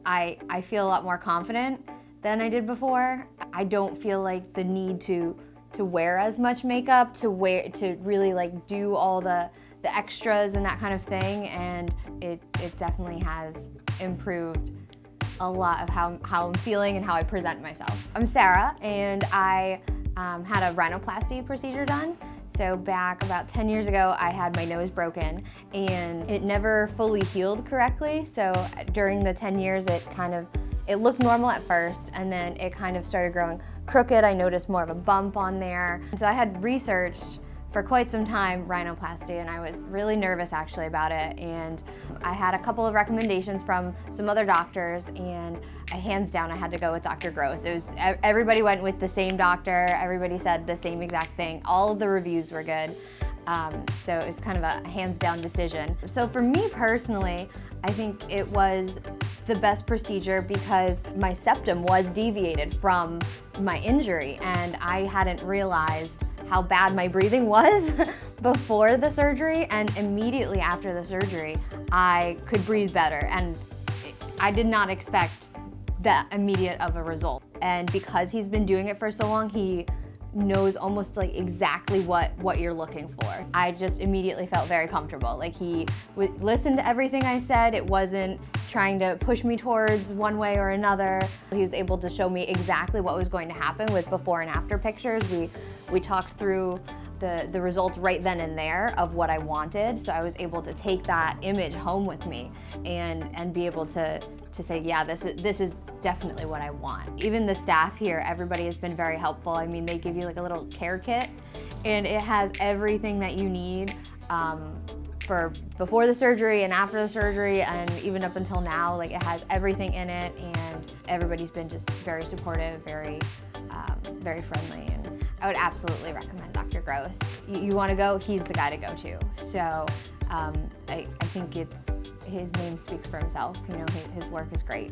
I feel a lot more confident than I did before. I don't feel like the need to wear as much makeup, to really like do all the extras and that kind of thing, and it definitely has improved a lot of how I'm feeling and how I present myself. I'm Sara, and I had a rhinoplasty procedure done. So back about 10 years ago, I had my nose broken and it never fully healed correctly. So during the 10 years, it looked normal at first, and then it kind of started growing crooked. I noticed more of a bump on there. So I had researched for quite some time rhinoplasty, and I was really nervous actually about it. And I had a couple of recommendations from some other doctors, and hands down I had to go with Dr. Gross. Everybody went with the same doctor, everybody said the same exact thing. All of the reviews were good. So it was kind of a hands down decision. So for me personally, I think it was the best procedure because my septum was deviated from my injury, and I hadn't realized how bad my breathing was before the surgery, and immediately after the surgery, I could breathe better, and I did not expect that immediate of a result. And because he's been doing it for so long, he knows almost like exactly what you're looking for. I just immediately felt very comfortable. Like he would listen to everything I said. It wasn't trying to push me towards one way or another. He was able to show me exactly what was going to happen with before and after pictures. We talked through the results right then and there of what I wanted, so I was able to take that image home with me and be able to say, yeah, this is definitely what I want. Even the staff here, everybody has been very helpful. I mean, they give you like a little care kit, and it has everything that you need for before the surgery and after the surgery, and even up until now. Like, it has everything in it, and everybody's been just very supportive, very friendly, and I would absolutely recommend Dr. Gross. You want to go, he's the guy to go to. So I think his name speaks for himself. You know, his work is great.